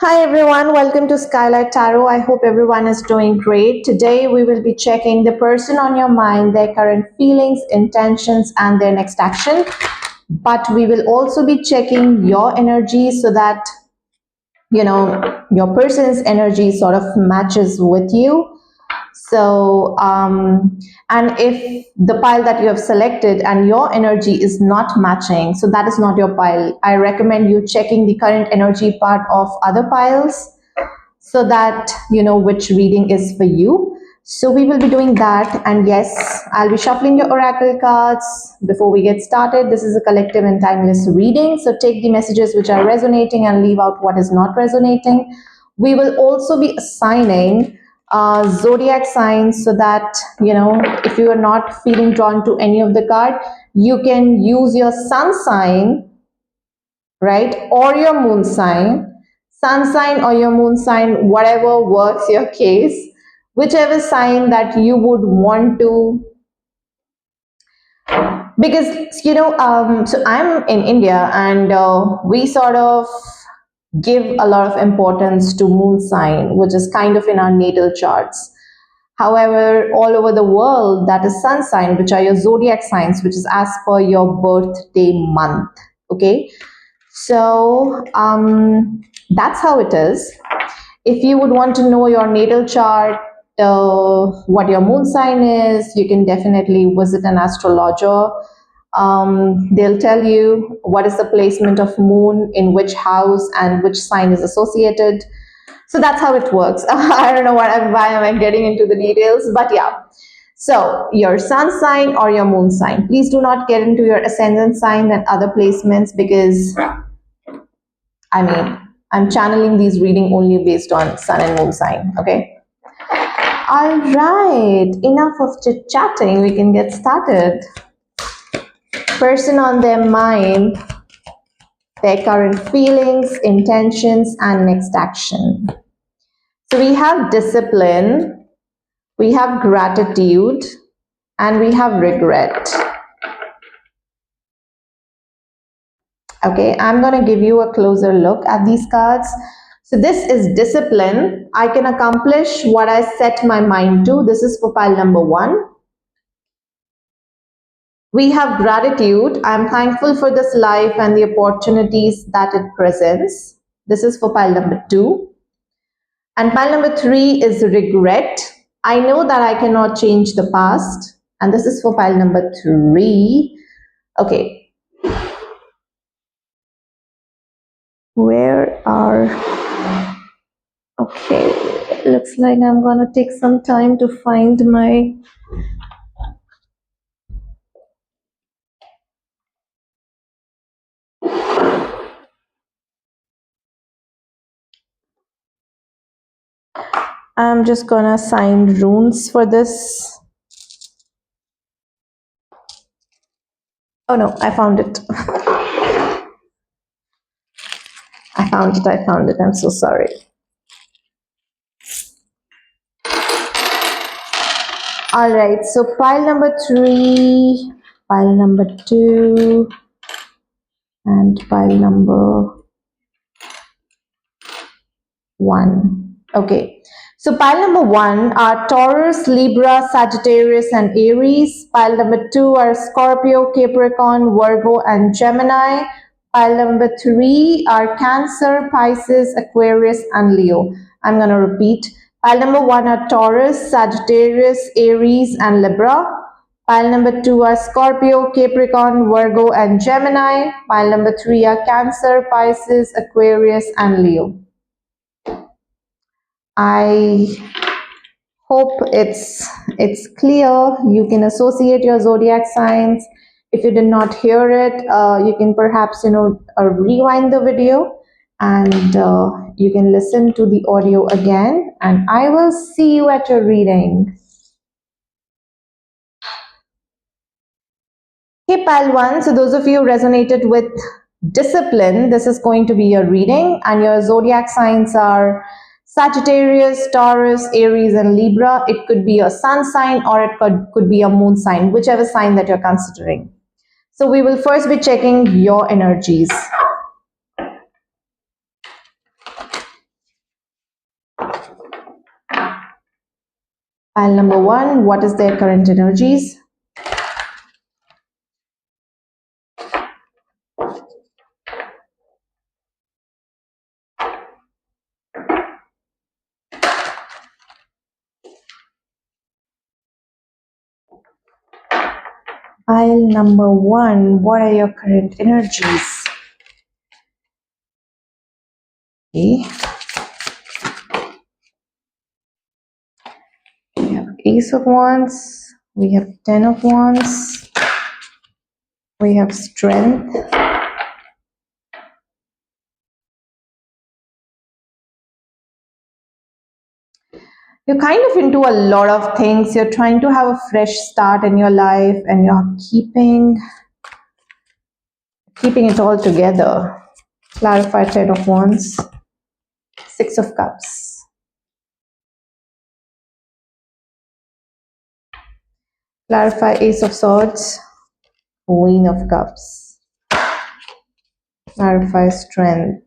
Hi everyone, welcome to Skylight Tarot. I hope everyone is doing great. Today we will be checking the person on your mind, their current feelings, intentions, and their next action. But we will also be checking your energy so that your person's energy sort of matches with you. And if the pile that you have selected and your energy is not matching, so that is not your pile. I recommend you checking the current energy part of other piles so that you know which reading is for you. So we will be doing that, and yes, I'll be shuffling your oracle cards before we get started. This is a collective and timeless reading, so take the messages which are resonating and leave out what is not resonating. We will also be assigning zodiac signs so that if you are not feeling drawn to any of the card, you can use your sun sign, right, or your moon sign, sun sign or your moon sign, whatever works your case, whichever sign that you would want to. Because so I'm in India, and we sort of give a lot of importance to moon sign, which is kind of in our natal charts. However, all over the world, that is sun sign, which are your zodiac signs, which is as per your birthday month. Okay, so that's how it is. If you would want to know your natal chart, what your moon sign is, you can definitely visit an astrologer. They'll tell you what is the placement of moon in which house and which sign is associated. So that's how it works. I don't know why am I getting into the details, but yeah. So your sun sign or your moon sign. Please do not get into your ascendant sign and other placements, because I'm channeling these reading only based on sun and moon sign. Okay. All right. Enough of chit chatting. We can get started. Person on their mind, their current feelings, intentions, and next action. So we have discipline, we have gratitude, and we have regret. Okay, I'm going to give you a closer look at these cards. So this is discipline. I can accomplish what I set my mind to. This is for pile number 1. We have gratitude. I'm thankful for this life and the opportunities that it presents. This is for pile number 2. And pile number 3 is regret. I know that I cannot change the past. And this is for pile number 3. Okay. Okay, looks like I'm gonna take some time to find my I'm just gonna assign runes for this. Oh no, I found it. I found it. I'm so sorry. All right, so pile number 3, pile number 2, and pile number 1. Okay, so pile number 1 are Taurus, Libra, Sagittarius, and Aries. Pile number 2 are Scorpio, Capricorn, Virgo, and Gemini. Pile number 3 are Cancer, Pisces, Aquarius, and Leo. I'm going to repeat. Pile number 1 are Taurus, Sagittarius, Aries, and Libra. Pile number 2 are Scorpio, Capricorn, Virgo, and Gemini. Pile number 3 are Cancer, Pisces, Aquarius, and Leo. I hope it's clear. You can associate your zodiac signs. If you did not hear it, you can perhaps rewind the video, and you can listen to the audio again, and I will see you at your reading. Okay, pile 1. So those of you who resonated with discipline, this is going to be your reading, and your zodiac signs are Sagittarius, Taurus, Aries, and Libra. It could be a sun sign or it could be a moon sign, whichever sign that you're considering. So we will first be checking your energies. Pile number one, what is their current energies? Pile number one, what are your current energies? Okay. We have Ace of Wands, we have Ten of Wands, we have Strength, you're kind of into a lot of things. You're trying to have a fresh start in your life and you're keeping it all together. Clarify Ten of Wands, Six of Cups. Clarify Ace of Swords, Queen of Cups. Clarify Strength.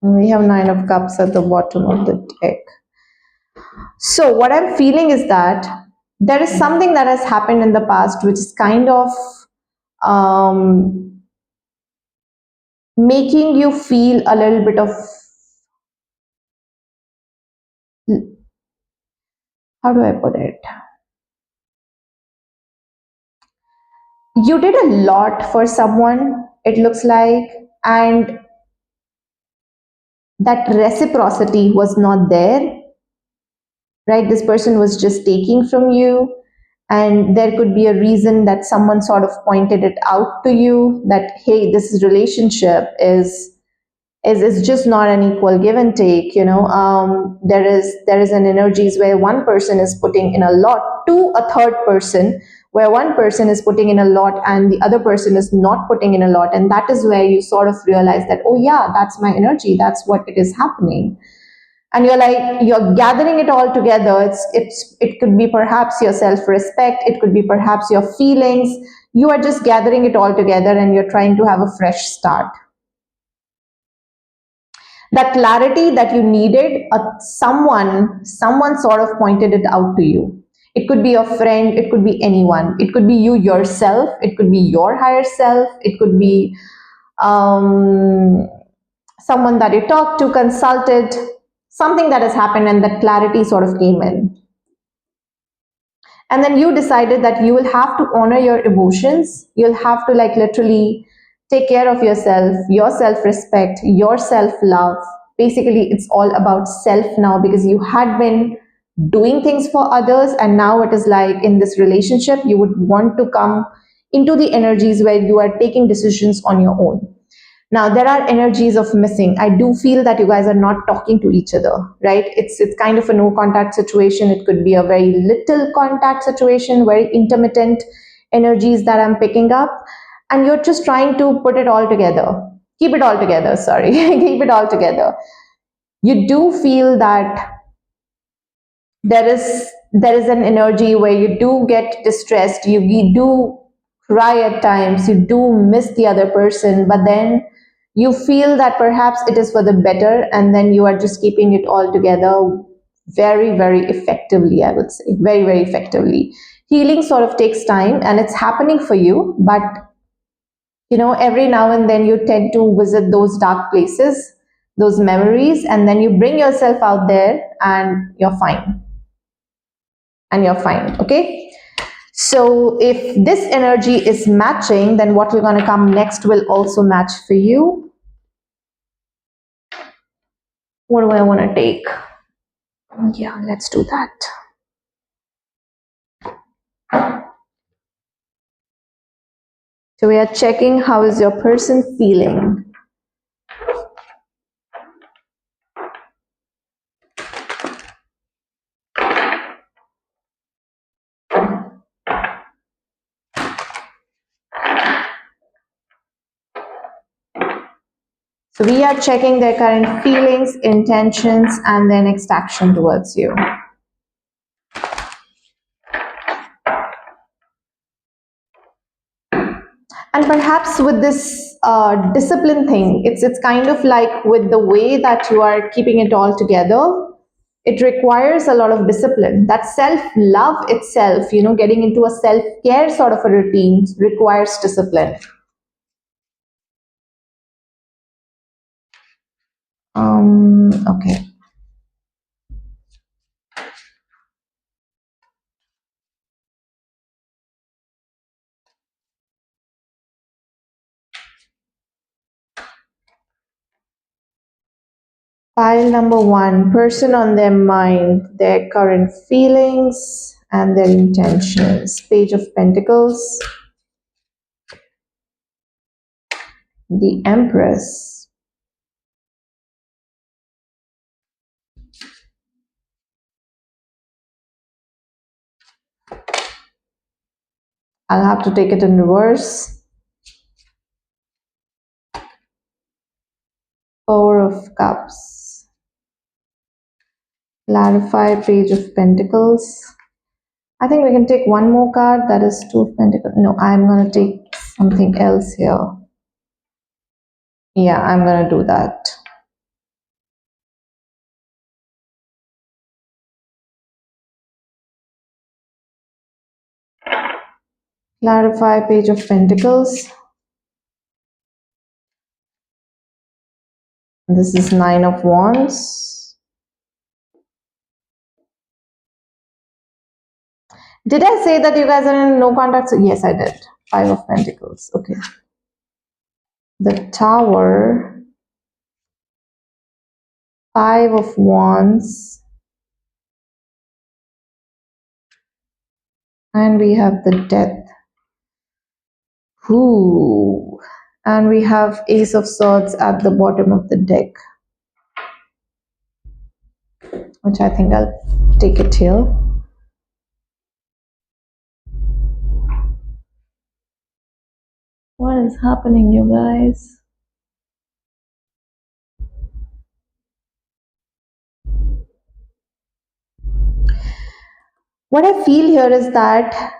We have Nine of Cups at the bottom of the deck. So what I'm feeling is that there is something that has happened in the past which is kind of making you feel a little bit of, how do I put it? You did a lot for someone, it looks like, and that reciprocity was not there, right? This person was just taking from you, and there could be a reason that someone sort of pointed it out to you that, hey, this relationship is just not an equal give and take. There is an energies where one person is putting in a lot to a third person, where one person is putting in a lot and the other person is not putting in a lot, and that is where you sort of realize that, oh yeah, that's my energy, that's what it is happening. And you're gathering it all together. It could be perhaps your self-respect, it could be perhaps your feelings. You are just gathering it all together and you're trying to have a fresh start. That clarity that you needed, someone sort of pointed it out to you. It could be a friend, it could be anyone, it could be you yourself, it could be your higher self, it could be someone that you talked to, consulted, something that has happened, and that clarity sort of came in. And then you decided that you will have to honor your emotions. You'll have to literally take care of yourself, your self-respect, your self-love. Basically, it's all about self now, because you had been doing things for others, and now it is like in this relationship, you would want to come into the energies where you are taking decisions on your own. Now, there are energies of missing. I do feel that you guys are not talking to each other, right? It's kind of a no contact situation. It could be a very little contact situation, very intermittent energies that I'm picking up. And you're just trying to put it all together. Keep it all together, sorry. Keep it all together. You do feel that there is an energy where you do get distressed, you do cry at times, you do miss the other person, but then you feel that perhaps it is for the better, and then you are just keeping it all together very, very effectively, I would say. Very, very effectively. Healing sort of takes time, and it's happening for you, but every now and then you tend to visit those dark places, those memories, and then you bring yourself out there and you're fine. Okay? So if this energy is matching, then what we're going to come next will also match for you. What do I want to take? Yeah, let's do that. So we are checking how is your person feeling. So we are checking their current feelings, intentions, and their next action towards you. And perhaps with this discipline thing, it's kind of like with the way that you are keeping it all together, It requires a lot of discipline. That self love itself, getting into a self care sort of a routine requires discipline. Okay. Pile number one, person on their mind, their current feelings and their intentions. Page of Pentacles, the Empress, I'll have to take it in reverse, Four of Cups, clarify, Page of Pentacles. I think we can take one more card, that is Two of Pentacles. No, I'm going to take something else here. Yeah, I'm going to do that. Clarify, Page of Pentacles. This is Nine of Wands. Did I say that you guys are in no contact? So yes, I did. Five of Pentacles. Okay. The Tower, Five of Wands, and we have the Death. Ooh. And we have Ace of Swords at the bottom of the deck, which I think I'll take it here. What is happening, you guys? What I feel here is that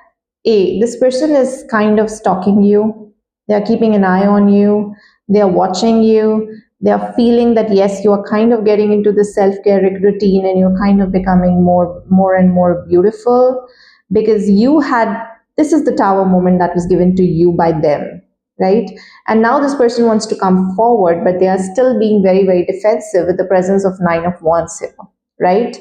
this person is kind of stalking you. They are keeping an eye on you. They are watching you. They are feeling that yes, you are kind of getting into the self-care routine and you're kind of becoming more and more beautiful because you had, this is the Tower moment that was given to you by them, right? And now this person wants to come forward, but they are still being very, very defensive with the presence of Nine of Wands here, right?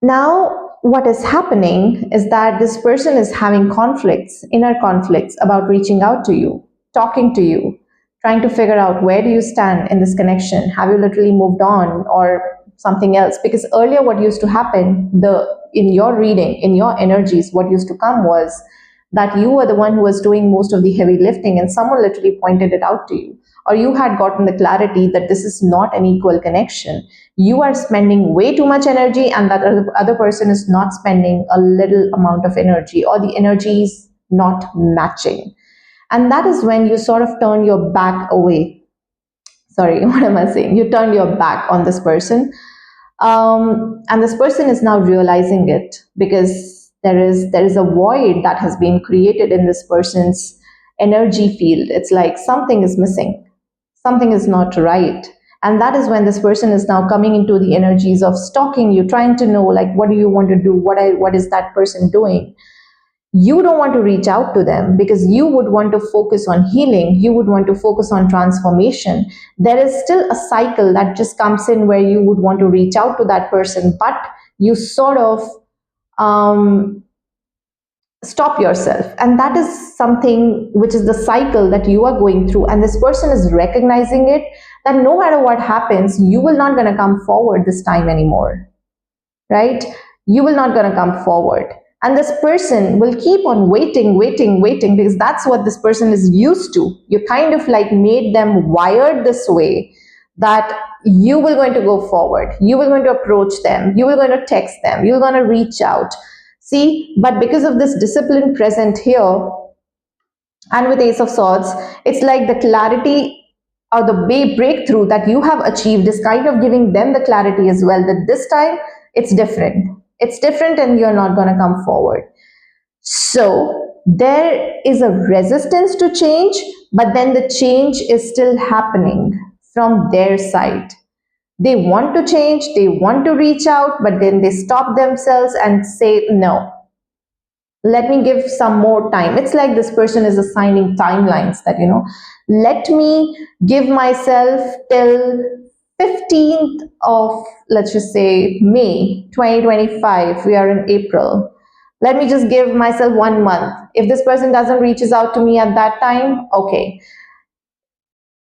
Now, what is happening is that this person is having conflicts, inner conflicts about reaching out to you, talking to you, trying to figure out where do you stand in this connection? Have you literally moved on or something else? Because earlier what used to happen, in your reading, in your energies, what used to come was that you were the one who was doing most of the heavy lifting and someone literally pointed it out to you. Or you had gotten the clarity that this is not an equal connection. You are spending way too much energy and that other person is not spending a little amount of energy, or the energy is not matching. And that is when you sort of turn your back away. Sorry, what am I saying? You turn your back on this person. And this person is now realizing it because there is a void that has been created in this person's energy field. It's like something is missing, something is not right. And that is when this person is now coming into the energies of stalking you, trying to know like what do you want to do, what is that person doing. You don't want to reach out to them because you would want to focus on healing, you would want to focus on transformation. There is still a cycle that just comes in where you would want to reach out to that person, but you sort of stop yourself, and that is something which is the cycle that you are going through, and this person is recognizing it, that no matter what happens you will not going to come forward this time anymore, right? You will not going to come forward, and this person will keep on waiting because that's what this person is used to. You kind of like made them wired this way that you will going to go forward, you will going to approach them, you will going to text them, you're going to reach out. See, but because of this discipline present here, and with Ace of Swords, it's like the clarity or the breakthrough that you have achieved is kind of giving them the clarity as well, that this time it's different. It's different and you're not going to come forward. So there is a resistance to change, but then the change is still happening from their side. They want to change, they want to reach out, but then they stop themselves and say, no, let me give some more time. It's like this person is assigning timelines that, let me give myself till 15th of, let's just say, May 2025. We are in April. Let me just give myself 1 month. If this person doesn't reaches out to me at that time, okay,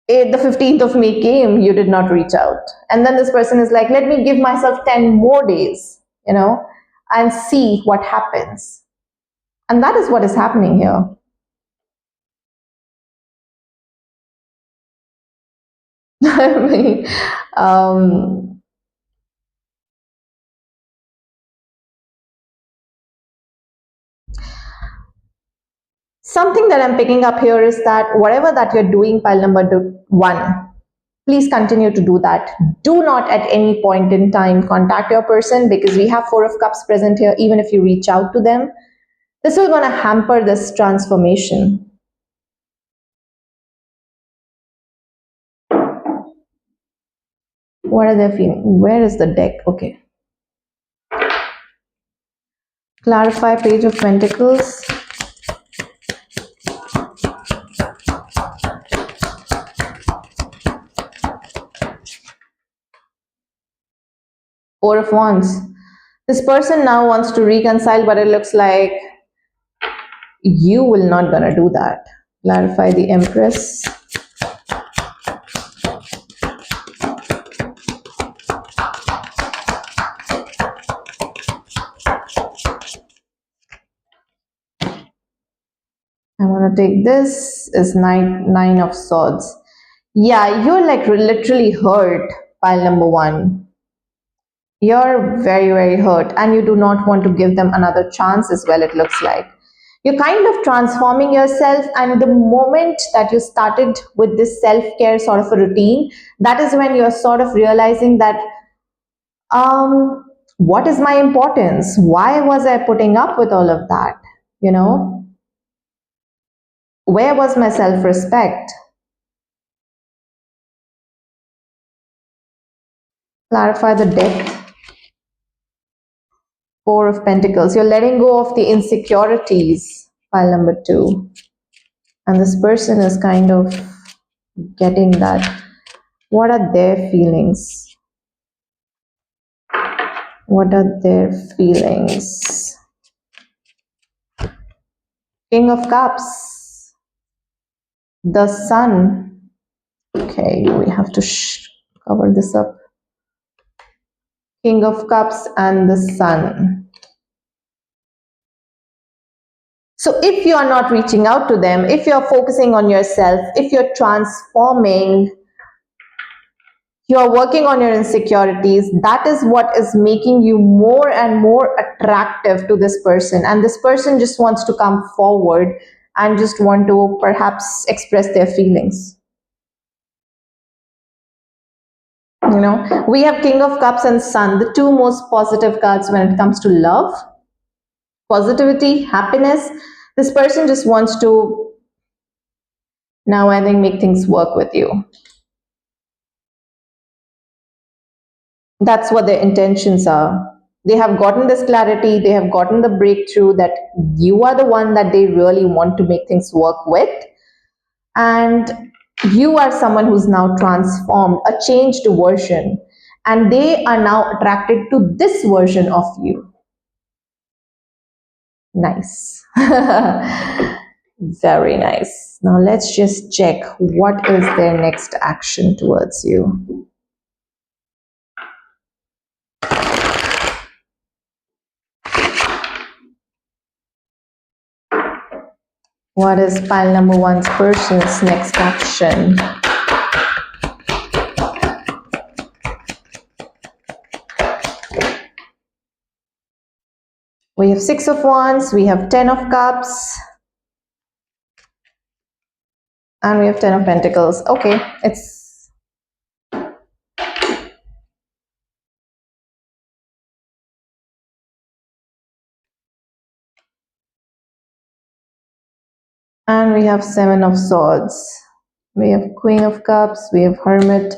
the 15th of May came, you did not reach out. And then this person is like, let me give myself 10 more days, and see what happens. And that is what is happening here. I mean, um, something that I'm picking up here is that whatever that you're doing, pile number one, please continue to do that. Do not at any point in time contact your person, because we have Four of Cups present here. Even if you reach out to them, this is going to hamper this transformation. What are they feeling? Where is the deck? Okay. Clarify, Page of Pentacles. Four of Wands. This person now wants to reconcile, but it looks like you will not gonna do that. Clarify, the Empress. I'm gonna take this is nine of Swords. Yeah, you're like literally hurt, pile number one. You're very, very hurt, and you do not want to give them another chance as well, it looks like. You're kind of transforming yourself, and the moment that you started with this self-care sort of a routine, that is when you're sort of realizing that, what is my importance? Why was I putting up with all of that? Where was my self-respect? Clarify the depth. Four of Pentacles. You're letting go of the insecurities, pile number two. And this person is kind of getting that. What are their feelings? What are their feelings? King of Cups. The Sun. Okay, we have to cover this up. King of Cups and the Sun. So if you are not reaching out to them, if you're focusing on yourself, if you're transforming, you're working on your insecurities, that is what is making you more and more attractive to this person. And this person just wants to come forward and just want to perhaps express their feelings. We have King of Cups and Sun, the two most positive cards when it comes to love, positivity, happiness. This person just wants to, now I think, make things work with you. That's what their intentions are. They have gotten this clarity, they have gotten the breakthrough that you are the one that they really want to make things work with. And you are someone who's now transformed, a changed version. And they are now attracted to this version of you. Nice. Very nice. Now let's just check what is their next action towards you. What is pile number one's person's next action? We have Six of Wands, we have Ten of Cups, and we have Ten of Pentacles. Okay, and we have Seven of Swords. We have Queen of Cups, we have Hermit.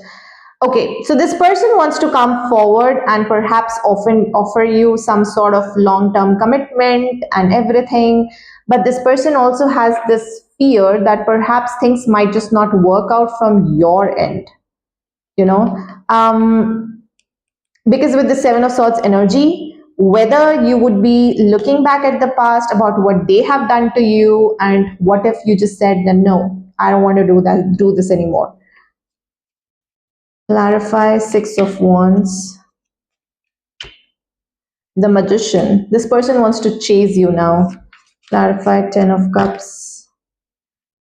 Okay, so this person wants to come forward and perhaps often offer you some sort of long-term commitment and everything, but this person also has this fear that perhaps things might just not work out from your end, you know. Because with the Seven of Swords energy, whether you would be looking back at the past about what they have done to you, and what if you just said, no, I don't want to do this anymore. Clarify. Six of Wands. The Magician. This person wants to chase you now. Clarify. Ten of Cups.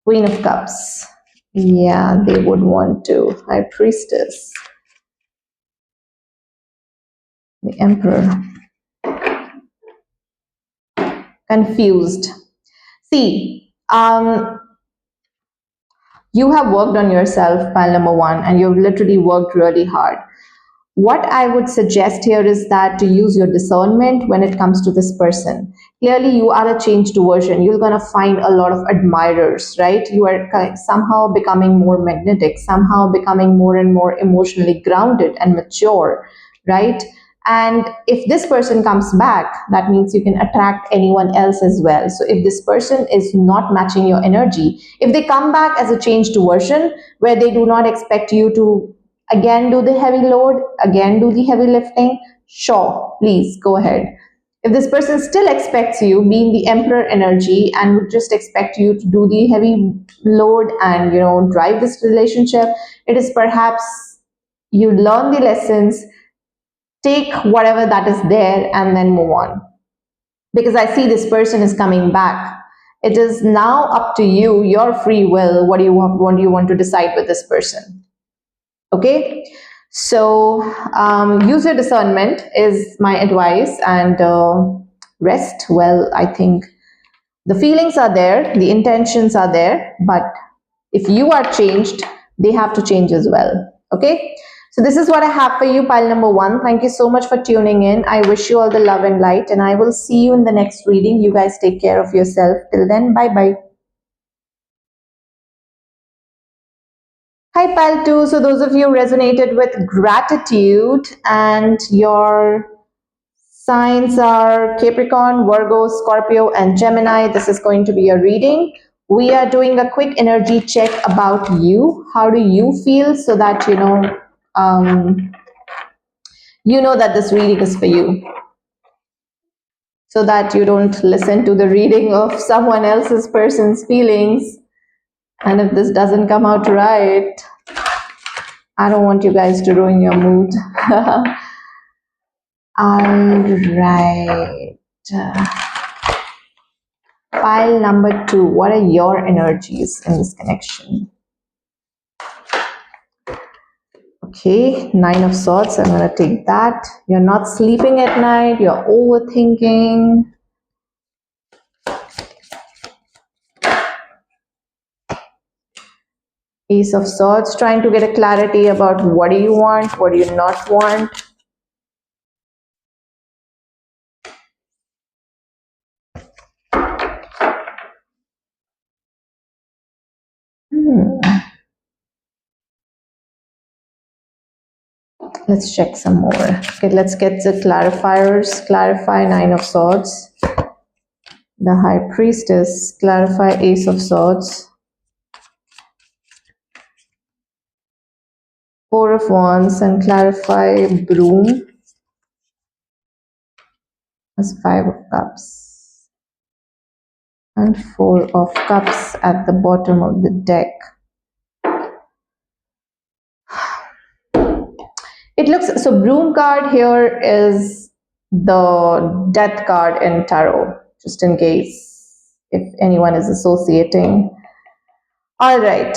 Queen of Cups. Yeah, they would want to. High Priestess. The Emperor. Confused. See, you have worked on yourself, pile number one, and you've literally worked really hard. What I would suggest here is that to use your discernment when it comes to this person. Clearly, you are a changed version. You're going to find a lot of admirers, right? You are somehow becoming more magnetic, somehow becoming more and more emotionally grounded and mature, right? And if this person comes back, that means you can attract anyone else as well. So if this person is not matching your energy, if they come back as a changed version where they do not expect you to again do the heavy load, again do the heavy lifting, sure, please go ahead. If this person still expects you, being the Emperor energy, and would just expect you to do the heavy load and drive this relationship, it is perhaps you learn the lessons, take whatever that is there, and then move on. Because I see this person is coming back. It is now up to you, your free will. What do you want to decide with this person? Okay, so use your discernment is my advice, and rest well. I think the feelings are there, the intentions are there, but if you are changed, they have to change as well. Okay, so this is what I have for you, pile number one. Thank you so much for tuning in. I wish you all the love and light, and I will see you in the next reading. You guys take care of yourself. Till then, bye bye. Hi, pile two. So those of you resonated with gratitude, and your signs are Capricorn, Virgo, Scorpio, and Gemini. This is going to be a reading. We are doing a quick energy check about you. How do you feel, so that that this reading is for you, so that you don't listen to the reading of someone else's person's feelings. And if this doesn't come out right, I don't want you guys to ruin your mood. All right. Pile number two. What are your energies in this connection? Okay, Nine of Swords. I'm going to take that. You're not sleeping at night. You're overthinking. Ace of Swords. Trying to get a clarity about what do you want, what do you not want. Let's check some more. Okay, let's get the clarifiers. Clarify Nine of Swords. The High Priestess. Clarify Ace of Swords. Four of Wands, and clarify Broom. As Five of Cups. And Four of Cups at the bottom of the deck. It looks, so Broom card here is the Death card in tarot, just in case if anyone is associating. All right.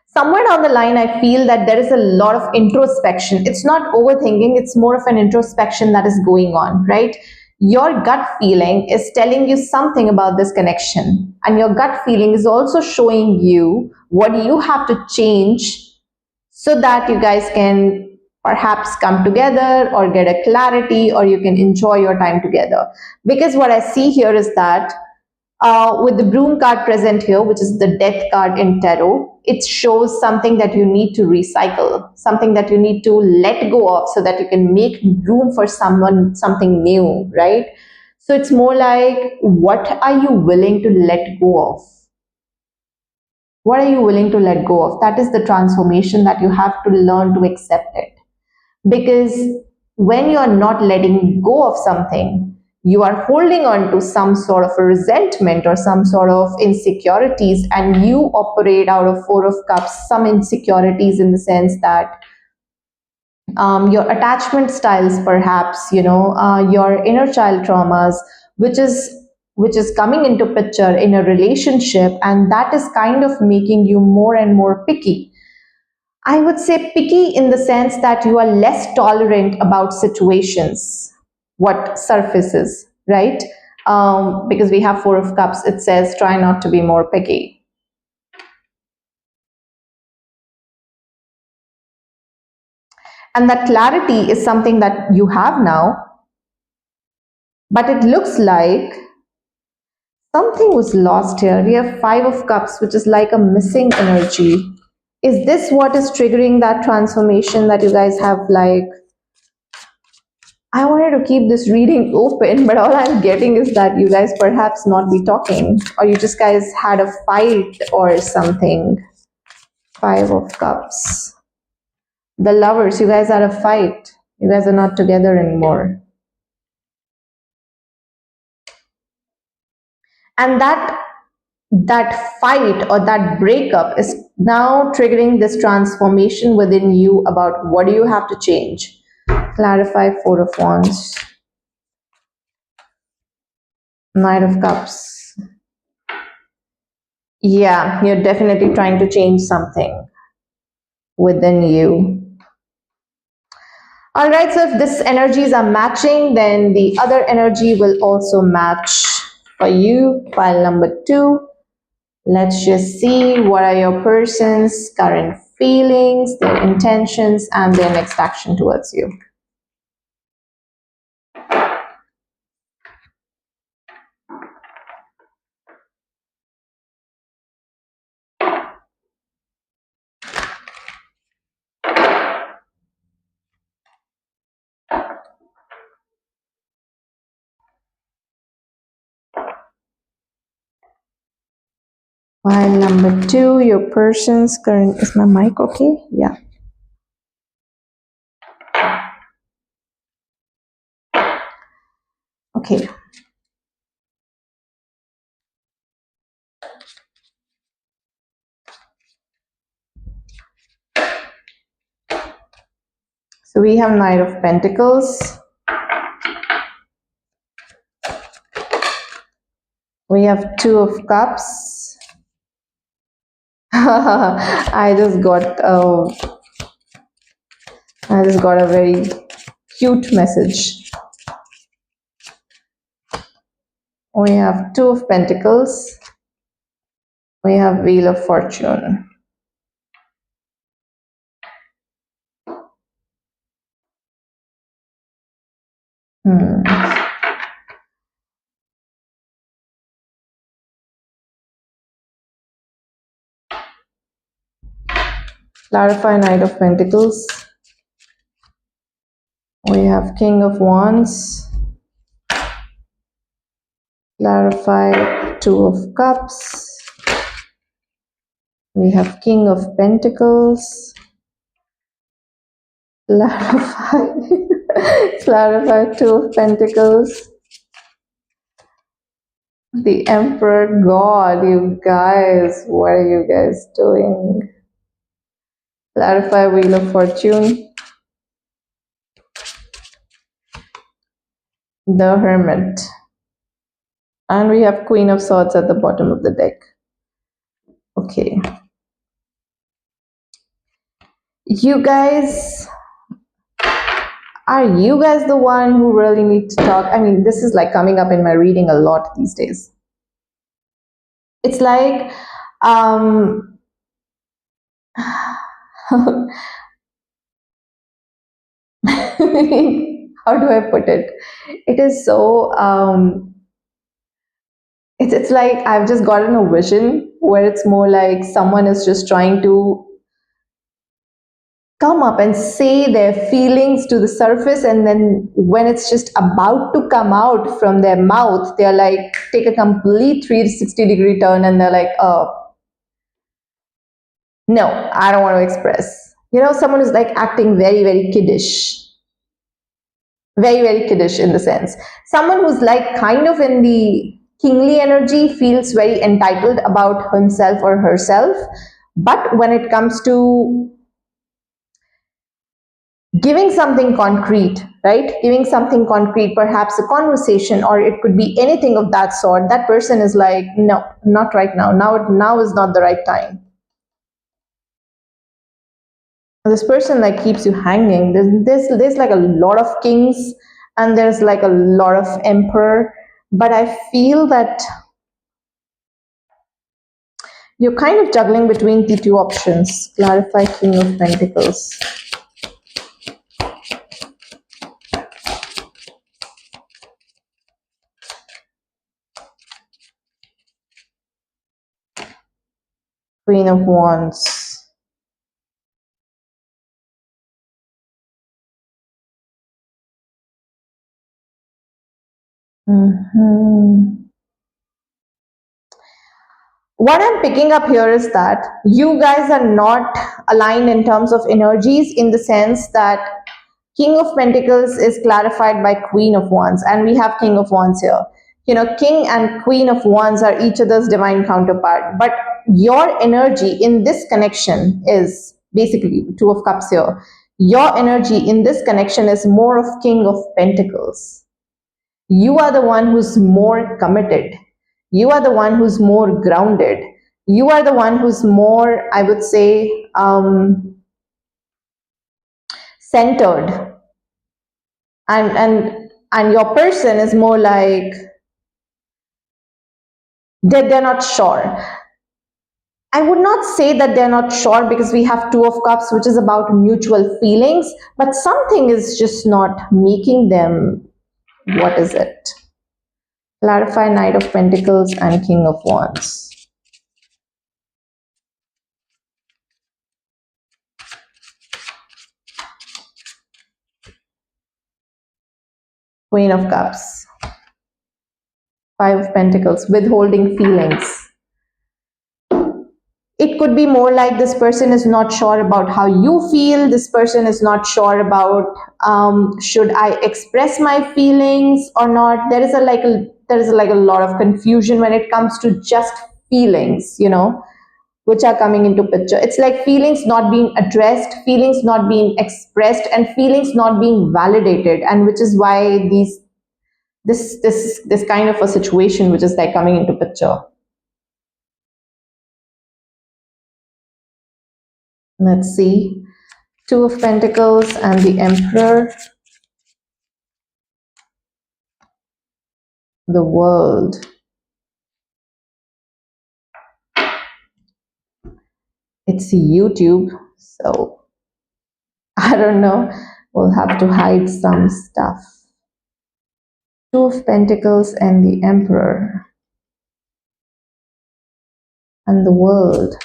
Somewhere down the line, I feel that there is a lot of introspection. It's not overthinking, it's more of an introspection that is going on, right? Your gut feeling is telling you something about this connection, and your gut feeling is also showing you what you have to change so that you guys can perhaps come together or get a clarity, or you can enjoy your time together. Because what I see here is that With the broom card present here, which is the death card in tarot, it shows something that you need to recycle, something that you need to let go of so that you can make room for someone, something new, right? So it's more like, what are you willing to let go of? What are you willing to let go of? That is the transformation that you have to learn to accept it. Because when you are not letting go of something, you are holding on to some sort of a resentment or some sort of insecurities, and you operate out of Four of Cups, some insecurities in the sense that your attachment styles, perhaps, your inner child traumas, which is which is coming into picture in a relationship, and that is kind of making you more and more picky. I would say picky in the sense that you are less tolerant about situations, what surfaces, right? Because we have Four of Cups, it says try not to be more picky. And that clarity is something that you have now, but it looks like something was lost here. We have Five of Cups, which is like a missing energy. Is this what is triggering that transformation that you guys have like? I wanted to keep this reading open, but all I'm getting is that you guys perhaps not be talking, or you just guys had a fight or something. Five of Cups. The lovers, you guys had a fight. You guys are not together anymore. And that fight or that breakup is now triggering this transformation within you about what do you have to change. Clarify. Four of Wands. Knight of Cups. Yeah, you're definitely trying to change something within you. All right, so if this energies are matching, then the other energy will also match for you. Pile number 2. Let's just see what are your person's current feelings, their intentions, and their next action towards you. Pile number 2, your person's current. Is my mic okay? Yeah. Okay. So we have Knight of Pentacles. We have Two of Cups. I just got a very cute message. We have Two of Pentacles. We have Wheel of Fortune. Clarify. Knight of Pentacles. We have King of Wands. Clarify. Two of Cups. We have King of Pentacles. Clarify. Clarify. Two of Pentacles. The Emperor. God, you guys, what are you guys doing? Clarify. Wheel of Fortune. The Hermit. And we have Queen of Swords at the bottom of the deck. Okay. You guys, are you guys the one who really need to talk? I mean, this is like coming up in my reading a lot these days. It's like, how do I put it? It is so, It's like I've just gotten a vision where it's more like someone is just trying to come up and say their feelings to the surface, and then when it's just about to come out from their mouth, they're like take a complete 360-degree turn, and they're like, oh no, I don't want to express. Someone is like acting very, very kiddish, very, very kiddish in the sense. Someone who's like kind of in the kingly energy feels very entitled about himself or herself. But when it comes to giving something concrete, right? Giving something concrete, perhaps a conversation, or it could be anything of that sort, that person is like, no, not right now. Now is not the right time. This person like keeps you hanging. There's like a lot of kings, and there's like a lot of emperor, but I feel that you're kind of juggling between the two options. Clarify King of Pentacles. Queen of Wands. Mhm. What I'm picking up here is that you guys are not aligned in terms of energies, in the sense that King of Pentacles is clarified by Queen of Wands, and we have King of Wands here. King and Queen of Wands are each other's divine counterpart, but your energy in this connection is basically Two of Cups here. Your energy in this connection is more of King of Pentacles. You are the one who's more committed. You are the one who's more grounded. You are the one who's more, I would say, centered. And your person is more like they're not sure. I would not say that they're not sure, because we have Two of Cups, which is about mutual feelings, but something is just not making them. What is it? Clarify Knight of Pentacles and King of Wands. Queen of Cups. Five of Pentacles. Withholding feelings. It could be more like this person is not sure about how you feel. This person is not sure about should I express my feelings or not. There is like a lot of confusion when it comes to just feelings, which are coming into picture. It's like feelings not being addressed, feelings not being expressed, and feelings not being validated, and which is why this kind of a situation which is like coming into picture. Let's see. Two of Pentacles and the Emperor. The World. It's YouTube, so I don't know. We'll have to hide some stuff. Two of Pentacles and the Emperor. And the World.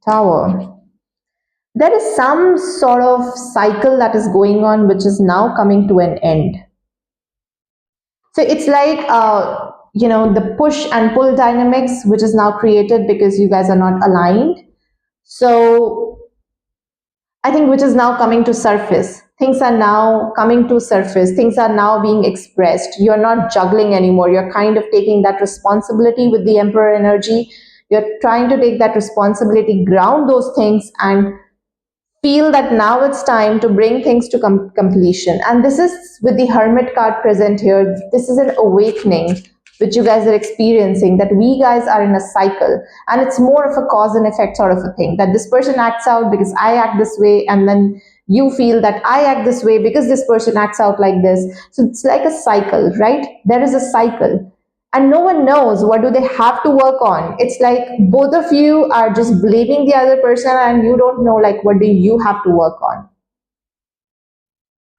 Tower. There is some sort of cycle that is going on which is now coming to an end. So it's like the push and pull dynamics which is now created because you guys are not aligned. So I think which is now coming to surface. Things are now coming to surface. Things are now being expressed. You're not juggling anymore. You're kind of taking that responsibility with the Emperor energy. You're trying to take that responsibility, ground those things, and feel that now it's time to bring things to completion. And this is with the Hermit card present here. This is an awakening which you guys are experiencing, that we guys are in a cycle, and it's more of a cause and effect sort of a thing, that this person acts out because I act this way, and then you feel that I act this way because this person acts out like this. So it's like a cycle, right? There is a cycle, and no one knows what do they have to work on. It's like both of you are just blaming the other person, and you don't know like what do you have to work on.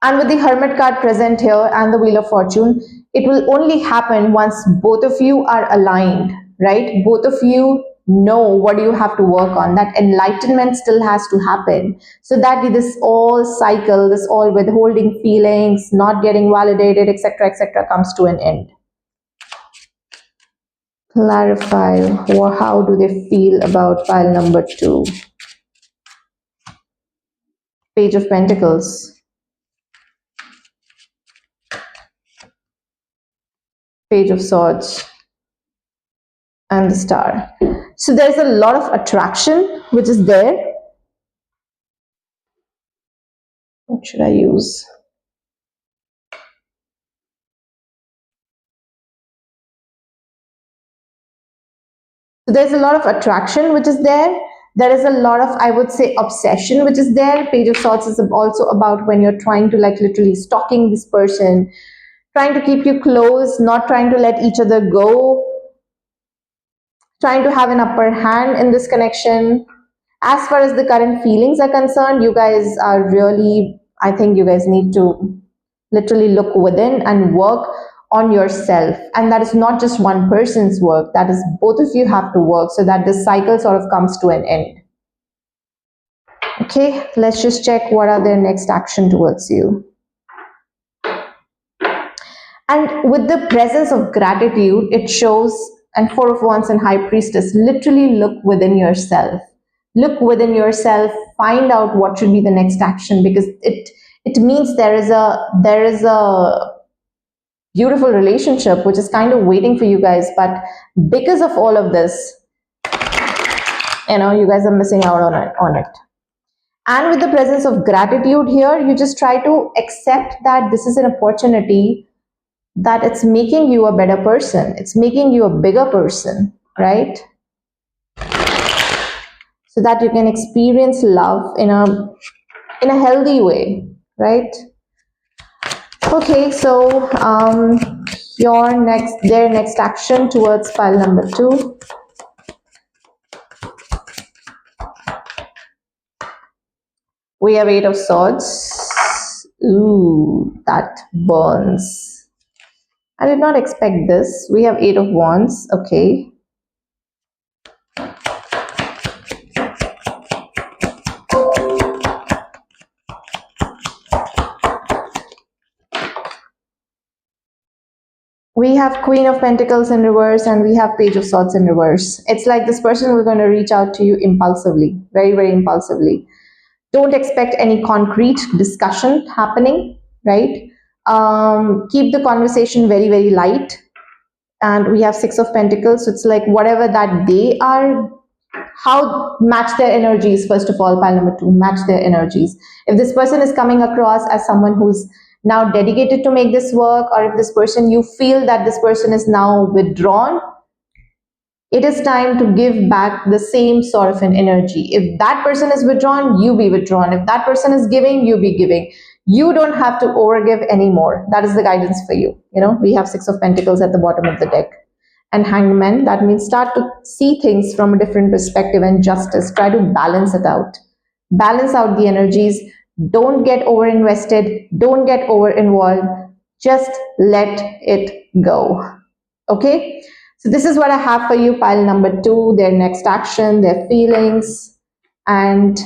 And with the Hermit card present here and the Wheel of Fortune, it will only happen once both of you are aligned, right? Both of you know what you have to work on. That enlightenment still has to happen so that this all cycle, this all withholding feelings, not getting validated, etc., comes to an end. Clarify, or how do they feel about pile number 2? Page of Pentacles, Page of Swords, and the Star. So there's a lot of attraction which is there. What should I use? So there's a lot of attraction which is there. There is a lot of, I would say, obsession which is there. Page of Swords is also about when you're trying to like literally stalking this person, trying to keep you close, not trying to let each other go, trying to have an upper hand in this connection. As far as the current feelings are concerned, you guys are really, I think you guys need to literally look within and work on yourself. And that is not just one person's work, that is both of you have to work so that this cycle sort of comes to an end. Okay, let's just check what are their next action towards you. And with the presence of gratitude, it shows, and Four of Wands and High Priestess, literally look within yourself. Look within yourself, find out what should be the next action, because it means there is a beautiful relationship which is kind of waiting for you guys, but because of all of this, you guys are missing out on it. And with the presence of gratitude here, you just try to accept that this is an opportunity, that it's making you a better person, it's making you a bigger person, right? So that you can experience love in a healthy way, right? Okay, so their next action towards pile number 2. We have 8 of Swords. Ooh, that burns. I did not expect this. We have 8 of Wands. Okay. We have Queen of Pentacles in reverse and we have Page of Swords in reverse. It's like this person is going to reach out to you impulsively, very, very impulsively. Don't expect any concrete discussion happening, right? Keep the conversation very, very light. And we have 6 of Pentacles. So it's like whatever that they are, how match their energies. First of all, pile number 2, match their energies. If this person is coming across as someone who's now dedicated to make this work, or if this person, you feel that this person is now withdrawn, it is time to give back the same sort of an energy. If that person is withdrawn, you be withdrawn. If that person is giving, you be giving. You don't have to overgive anymore. That is the guidance for you. We have 6 of Pentacles at the bottom of the deck. And Hangman, that means start to see things from a different perspective, and justice. Try to balance it out. Balance out the energies. Don't get over invested. Don't get over involved. Just let it go. Okay? So this is what I have for you, pile number 2, their next action, their feelings. And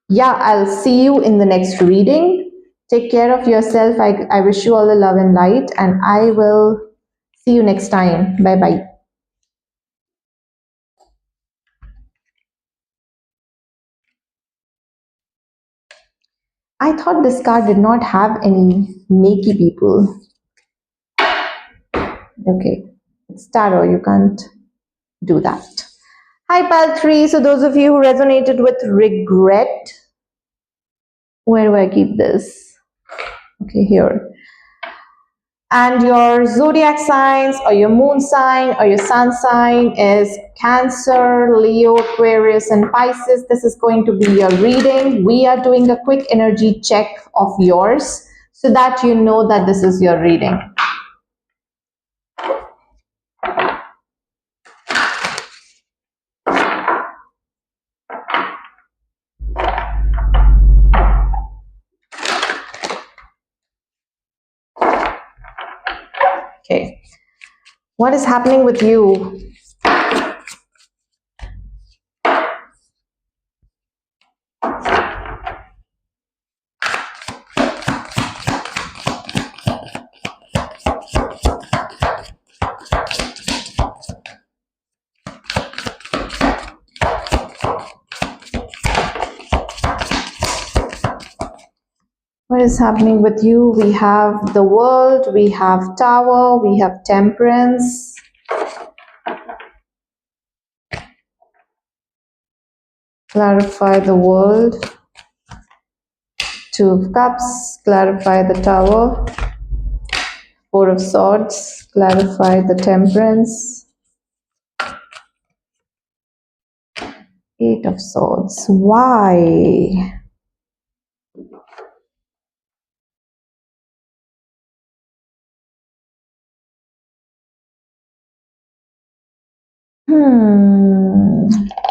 yeah, I'll see you in the next reading. Take care of yourself. I wish you all the love and light, and I will see you next time. Bye-bye. I thought this card did not have any naked people. Okay, it's tarot. You can't do that. Hi, pile 3. So those of you who resonated with regret, where do I keep this? Okay, here. And your zodiac signs, or your moon sign, or your sun sign is Cancer, Leo, Aquarius, and Pisces. This is going to be your reading. We are doing a quick energy check of yours so that you know that this is your reading. Okay. What is happening with you? What is happening with you? We have the world, we have tower, we have temperance. Clarify the world. Two of cups, clarify the tower. Four of swords, clarify the temperance. Eight of swords. Why?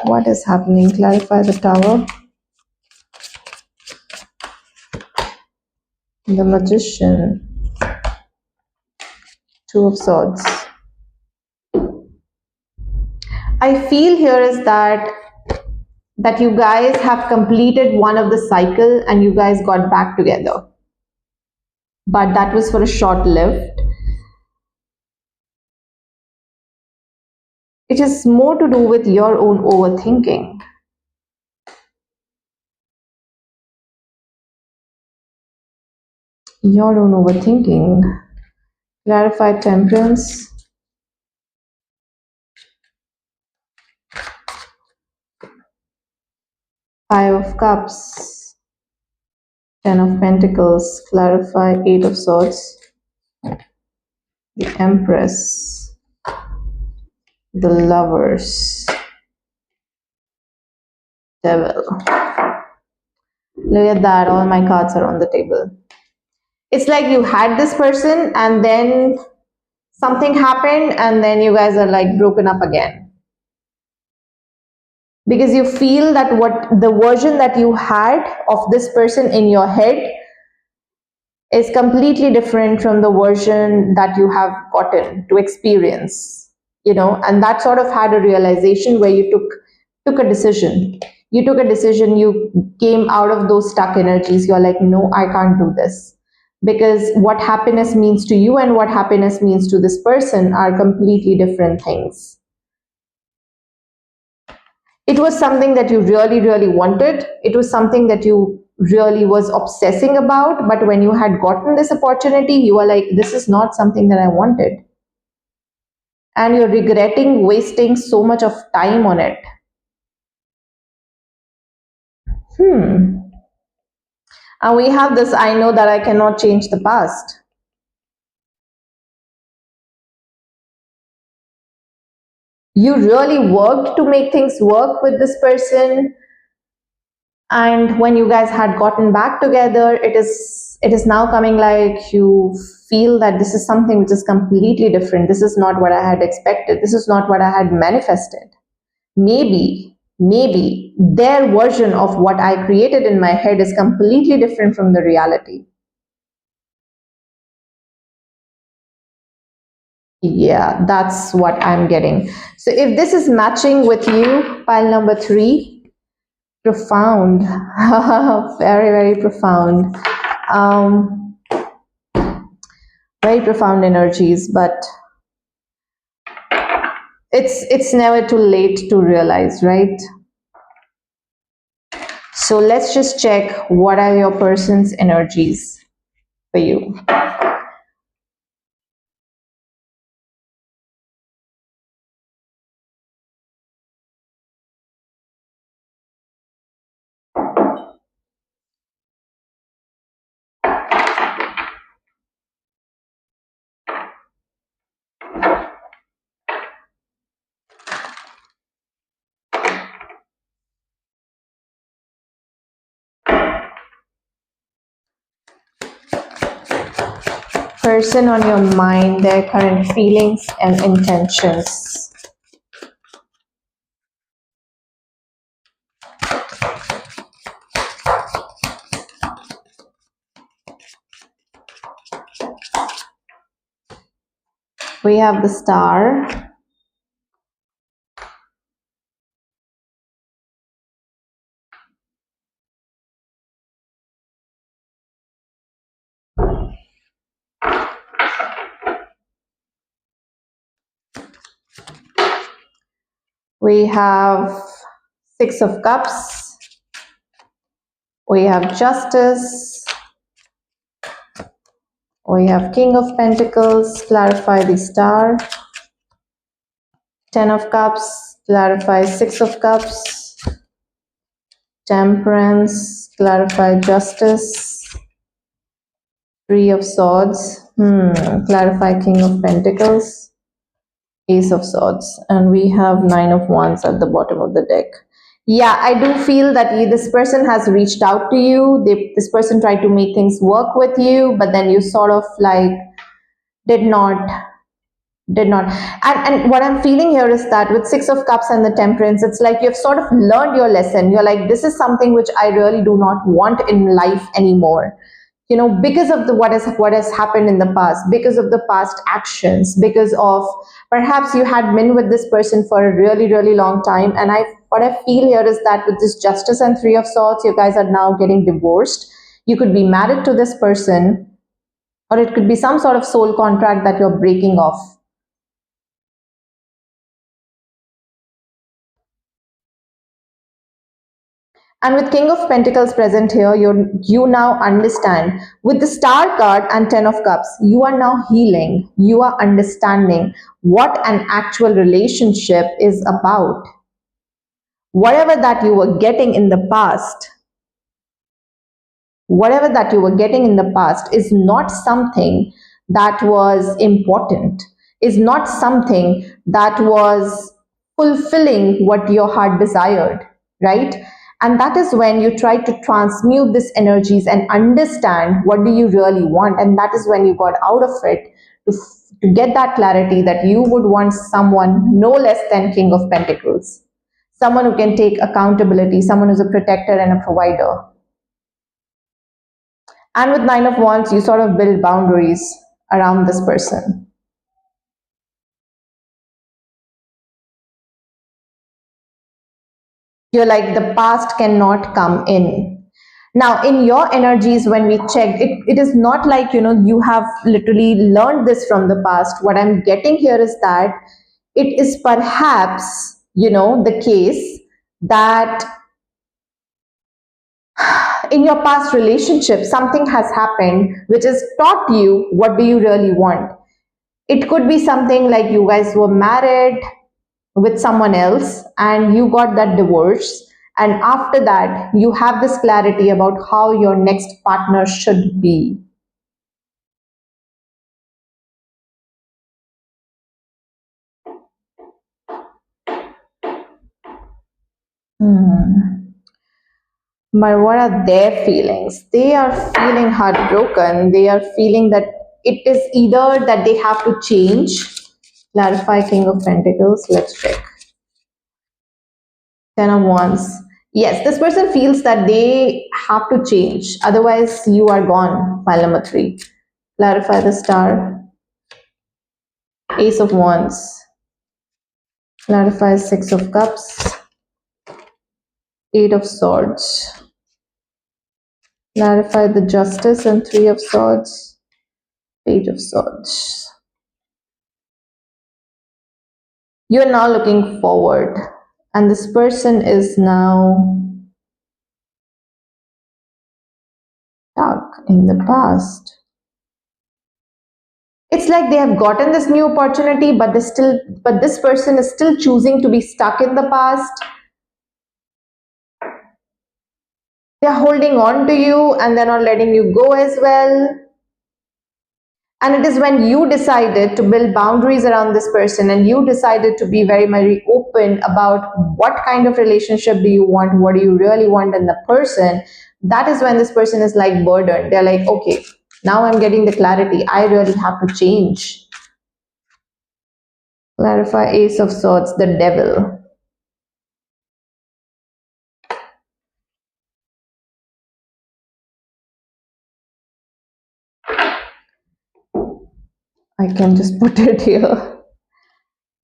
What is happening? Clarify the tower. The magician. Two of swords. I feel here is that you guys have completed one of the cycle and you guys got back together. But that was for a short lived. It is more to do with your own overthinking. Your own overthinking. Clarify temperance. Five of cups. Ten of pentacles. Clarify eight of swords. The empress. The lovers. Devil. Look at that. All my cards are on the table. It's like you had this person and then something happened and then you guys are like broken up again. Because you feel that what the version that you had of this person in your head is completely different from the version that you have gotten to experience, and that sort of had a realization where you took a decision. You took a decision, you came out of those stuck energies. You're like, no, I can't do this. Because what happiness means to you and what happiness means to this person are completely different things. It was something that you really, really wanted. It was something that you really was obsessing about. But when you had gotten this opportunity, you were like, this is not something that I wanted. And you're regretting wasting so much of time on it. And we have this, I know that I cannot change the past. You really worked to make things work with this person. And when you guys had gotten back together, it is now coming like you feel that this is something which is completely different. This is not what I had expected. This is not what I had manifested. Maybe their version of what I created in my head is completely different from the reality. Yeah, that's what I'm getting. So if this is matching with you, pile number 3, profound. Very, very profound. Very profound energies, but it's never too late to realize, right? So let's just check what are your person's energies for you. Person on your mind, their current feelings and intentions. We have the Star. We have Six of Cups. We have Justice. We have King of Pentacles, clarify the Star. Ten of Cups, clarify Six of Cups. Temperance, clarify Justice. Three of Swords, clarify King of Pentacles. Ace of Swords, and we have Nine of Wands at the bottom of the deck. Yeah, I do feel that this person has reached out to you. This person tried to make things work with you, but then you sort of like did not and what I'm feeling here is that with Six of Cups and the Temperance, it's like you've sort of learned your lesson. You're like, this is something which I really do not want in life anymore, because of the what has happened in the past, because of the past actions, because of perhaps you had been with this person for a really really long time. And what I feel here is that with this Justice and Three of Swords, you guys are now getting divorced. You could be married to this person, or it could be some sort of soul contract that you're breaking off. And with King of Pentacles present here, you now understand. With the Star card and Ten of Cups, you are now healing. You are understanding what an actual relationship is about. Whatever that you were getting in the past, whatever that you were getting in the past is not something that was important, is not something that was fulfilling what your heart desired, right? And that is when you try to transmute these energies and understand what do you really want. And that is when you got out of it to get that clarity that you would want someone no less than King of Pentacles, someone who can take accountability, someone who's a protector and a provider. And with Nine of Wands, you sort of build boundaries around this person. You're like, the past cannot come in. Now, in your energies, when we checked, it is not like, you have literally learned this from the past. What I'm getting here is that it is perhaps, the case that in your past relationship, something has happened which has taught you what do you really want. It could be something like you guys were married with someone else and you got that divorce, and after that you have this clarity about how your next partner should be. But what are their feelings? They are feeling heartbroken. They are feeling that it is either that they have to change. Clarify King of Pentacles. Let's check. Ten of Wands. Yes, this person feels that they have to change. Otherwise, you are gone. File number 3. Clarify the Star. Ace of Wands. Clarify Six of Cups. Eight of Swords. Clarify the Justice and Three of Swords. Page of Swords. You are now looking forward, and this person is now stuck in the past. It's like they have gotten this new opportunity, but this person is still choosing to be stuck in the past. They're holding on to you and they're not letting you go as well. And it is when you decided to build boundaries around this person and you decided to be very, very open about what kind of relationship do you want, what do you really want in the person, that is when this person is like burdened. They're like, okay, now I'm getting the clarity. I really have to change. Clarify Ace of Swords, the Devil. I I can just put it here.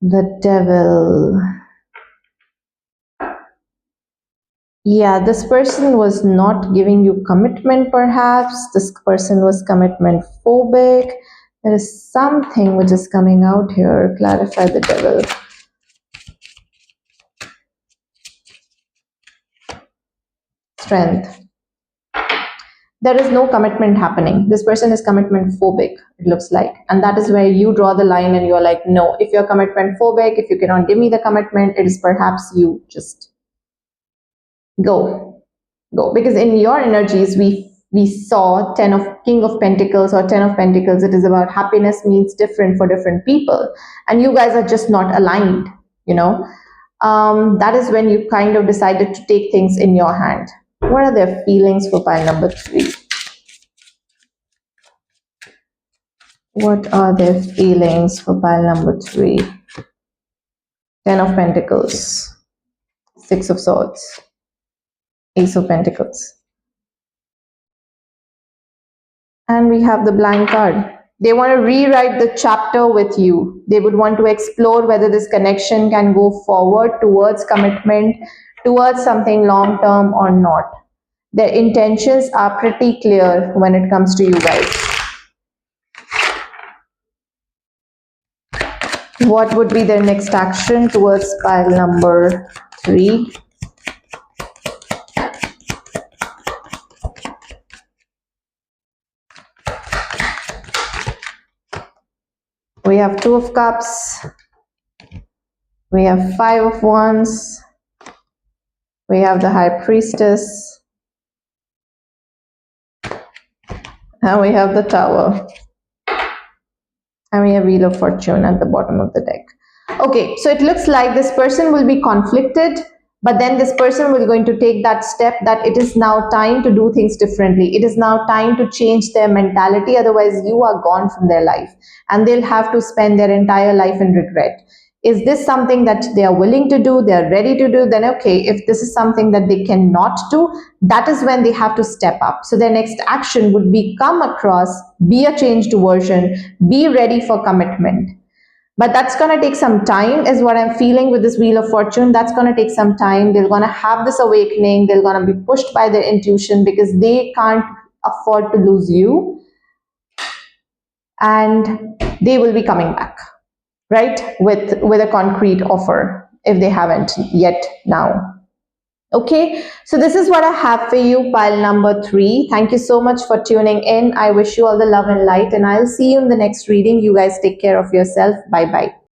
The Devil. Yeah, this person was not giving you commitment, perhaps. This person was commitment phobic. There is something which is coming out here. Clarify the Devil. Strength. There is no commitment happening. This person is commitment phobic, it looks like. And that is where you draw the line and you're like, no, if you're commitment phobic, if you cannot give me the commitment, it is perhaps you. Just go. Because in your energies, we saw King of Pentacles or 10 of Pentacles. It is about happiness means different for different people, and you guys are just not aligned, you know. That is when you kind of decided to take things in your hand. What are their feelings for pile number 3? What are their feelings for pile number 3? 10 of Pentacles, 6 of Swords, Ace of Pentacles. And we have the blank card. They want to rewrite the chapter with you. They would want to explore whether this connection can go forward towards commitment, towards something long term or not. Their intentions are pretty clear when it comes to you guys. What would be their next action towards pile number 3? We have 2 of Cups. We have 5 of Wands. We have the High Priestess. And we have the Tower. And we have Wheel of Fortune at the bottom of the deck. Okay, so it looks like this person will be conflicted, but then this person will going to take that step that it is now time to do things differently. It is now time to change their mentality, otherwise you are gone from their life and they'll have to spend their entire life in regret. Is this something that they are willing to do, they are ready to do? Then okay, if this is something that they cannot do, that is when they have to step up. So their next action would be come across, be a changed version, be ready for commitment. But that's going to take some time is what I'm feeling with this Wheel of Fortune. That's going to take some time. They're going to have this awakening. They're going to be pushed by their intuition because they can't afford to lose you. And they will be coming back, right? With a concrete offer if they haven't yet now. Okay, so this is what I have for you, pile number 3. Thank you so much for tuning in. I wish you all the love and light, and I'll see you in the next reading. You guys take care of yourself. Bye bye.